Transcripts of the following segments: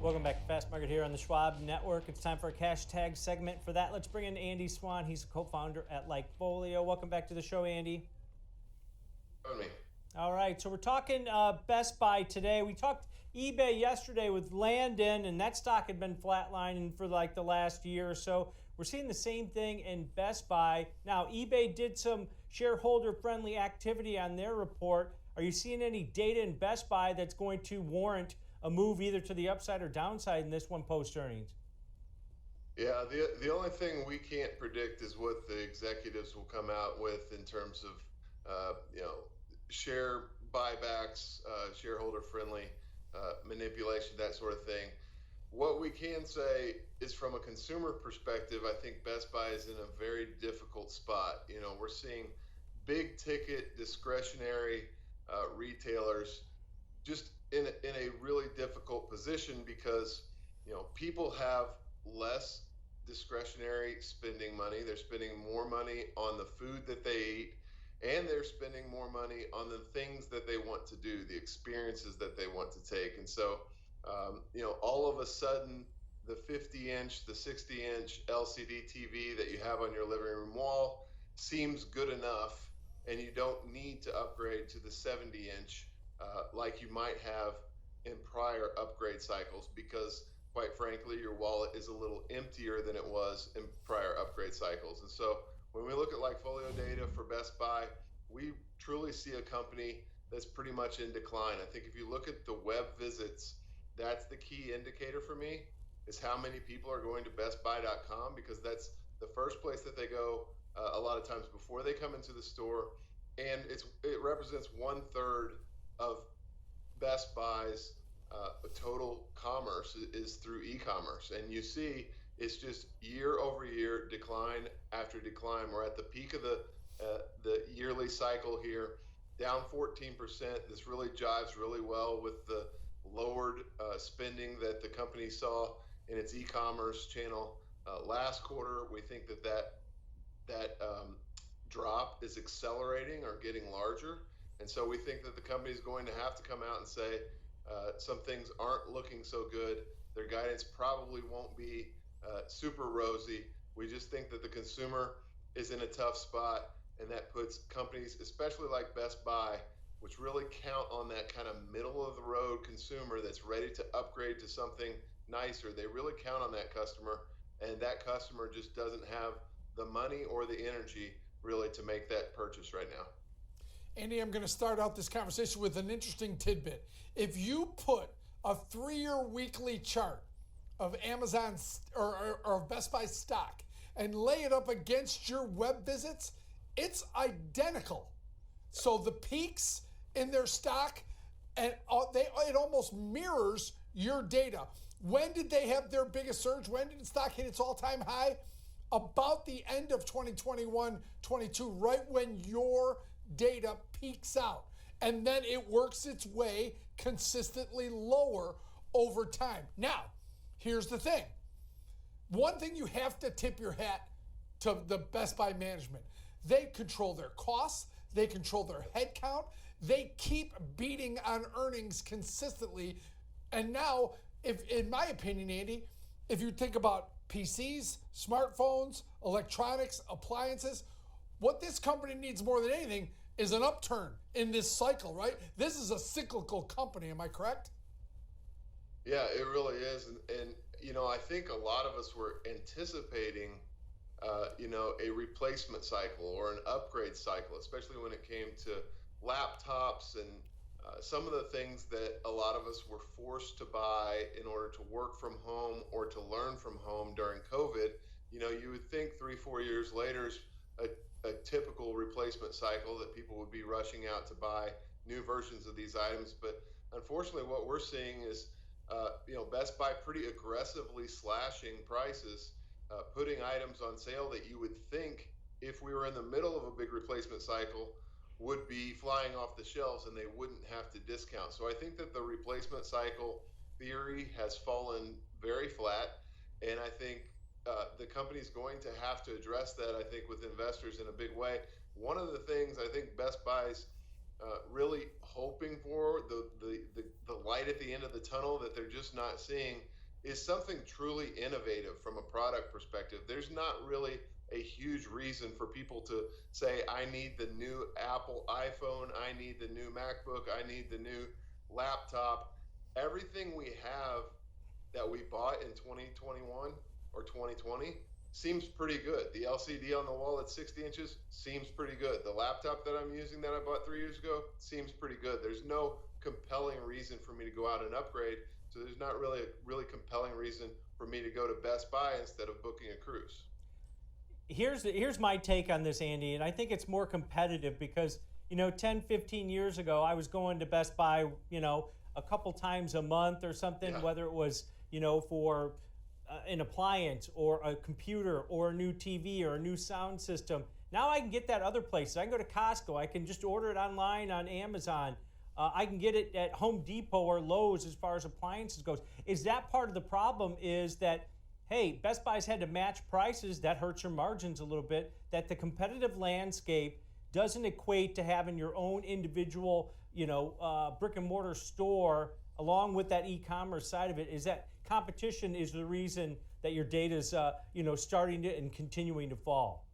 Welcome back to Fast Market here on the Schwab Network. It's time for a cash tag segment. For that, let's bring in Andy Swan. He's a co-founder at LikeFolio. Welcome back to the show, Andy. Me. All right, so we're talking Best Buy today. We talked eBay yesterday with Landon, and that stock had been flatlining for like the last year or so. We're seeing the same thing in Best Buy. Now, eBay did some shareholder-friendly activity on their report. Are you seeing any data in Best Buy that's going to warrant a move either to the upside or downside in this one post-earnings? Yeah, the only thing we can't predict is what the executives will come out with in terms of, share buybacks, shareholder-friendly manipulation, that sort of thing. What we can say is from a consumer perspective, I think Best Buy is in a very difficult spot. We're seeing big ticket discretionary retailers just in a really difficult position because people have less discretionary spending money. They're spending more money on the food that they eat, and they're spending more money on the things that they want to do, the experiences that they want to take. And so all of a sudden the 50-inch, the 60-inch LCD TV that you have on your living room wall seems good enough, and you don't need to upgrade to the 70-inch like you might have in prior upgrade cycles, because quite frankly, your wallet is a little emptier than it was in prior upgrade cycles. And so when we look at LikeFolio data for Best Buy, we truly see a company that's pretty much in decline. I think if you look at the web visits, that's the key indicator for me, is how many people are going to bestbuy.com, because that's the first place that they go a lot of times before they come into the store. And it represents 1/3 of Best Buy's total commerce is through e-commerce. And you see it's just year over year, decline after decline. We're at the peak of the yearly cycle here, down 14%. This really jives really well with the lowered spending that the company saw in its e-commerce channel last quarter. We think that drop is accelerating or getting larger. And so we think that the company is going to have to come out and say some things aren't looking so good. Their guidance probably won't be super rosy. We just think that the consumer is in a tough spot, and that puts companies, especially like Best Buy, which really count on that kind of middle of the road consumer that's ready to upgrade to something nicer. They really count on that customer, and that customer just doesn't have the money or the energy really to make that purchase right now. Andy, I'm going to start out this conversation with an interesting tidbit. If you put a 3-year weekly chart of Amazon or Best Buy stock and lay it up against your web visits, it's identical. So the peaks in their stock, and it almost mirrors your data. When did they have their biggest surge? When did the stock hit its all-time high? About the end of 2021-22, right when your data peaks out. And then it works its way consistently lower over time. Now, here's the thing. One thing you have to tip your hat to the Best Buy management. They control their costs. They control their headcount. They keep beating on earnings consistently. And now, in my opinion, Andy, if you think about PCs, smartphones, electronics, appliances, what this company needs more than anything is an upturn in this cycle, right? This is a cyclical company, am I correct? Yeah, it really is. And I think a lot of us were anticipating, a replacement cycle or an upgrade cycle, especially when it came to laptops and some of the things that a lot of us were forced to buy in order to work from home or to learn from home during COVID. You would think 3-4 years later is a typical replacement cycle that people would be rushing out to buy new versions of these items. But unfortunately, what we're seeing is, Best Buy pretty aggressively slashing prices, putting items on sale that you would think, if we were in the middle of a big replacement cycle, would be flying off the shelves and they wouldn't have to discount. So I think that the replacement cycle theory has fallen very flat, and I think the company's going to have to address that, I think, with investors in a big way. One of the things I think Best Buy's really hoping for, the light at the end of the tunnel that they're just not seeing is something truly innovative from a product perspective. There's not really a huge reason for people to say, I need the new Apple iPhone, I need the new MacBook, I need the new laptop. Everything we have that we bought in 2021 or 2020 seems pretty good. The LCD on the wall at 60 inches seems pretty good. The laptop that I'm using that I bought 3 years ago seems pretty good. There's no compelling reason for me to go out and upgrade. So there's not really a really compelling reason for me to go to Best Buy instead of booking a cruise. Here's my take on this, Andy, and I think it's more competitive because, 10, 15 years ago, I was going to Best Buy, a couple times a month or something, whether it was, for an appliance or a computer or a new TV or a new sound system. Now I can get that other places. I can go to Costco. I can just order it online on Amazon. I can get it at Home Depot or Lowe's as far as appliances goes. Is that part of the problem is that, hey, Best Buy's had to match prices. That hurts your margins a little bit. That the competitive landscape doesn't equate to having your own individual, brick and mortar store along with that e-commerce side of it. Is that competition is the reason that your data's, starting to and continuing to fall?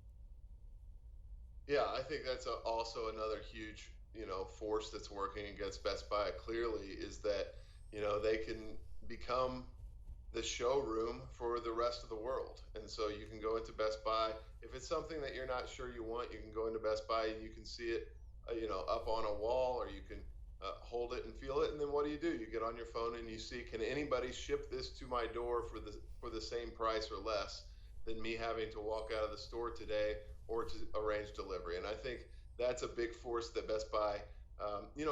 Yeah, I think that's also another huge, force that's working against Best Buy clearly is that, they can become the showroom for the rest of the world. And so you can go into Best Buy. If it's something that you're not sure you want, you can go into Best Buy and you can see it, up on a wall, or you can hold it and feel it. And then what do? You get on your phone and you see, can anybody ship this to my door for the same price or less than me having to walk out of the store today or to arrange delivery? And I think that's a big force that Best Buy,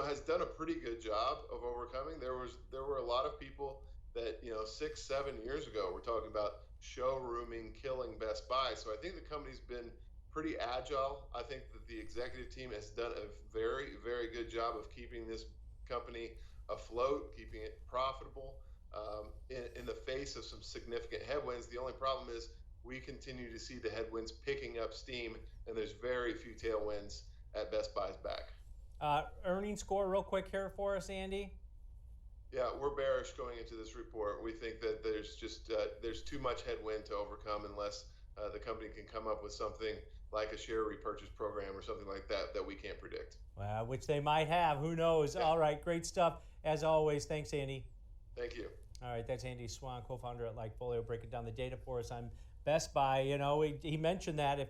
has done a pretty good job of overcoming. There were a lot of people that 6, 7 years ago were talking about showrooming killing Best Buy. So I think the company's been pretty agile. I think that the executive team has done a very, very good job of keeping this company afloat, keeping it profitable in the face of some significant headwinds. The only problem is we continue to see the headwinds picking up steam, and there's very few tailwinds at Best Buy's back. Earnings score real quick here for us, Andy. Yeah, we're bearish going into this report. We think that there's too much headwind to overcome unless the company can come up with something like a share repurchase program or something like that we can't predict. Well, which they might have. Who knows? Yeah. All right, great stuff. As always, thanks, Andy. Thank you. All right, that's Andy Swan, co-founder at LikeFolio, breaking down the data for us on Best Buy. He mentioned that if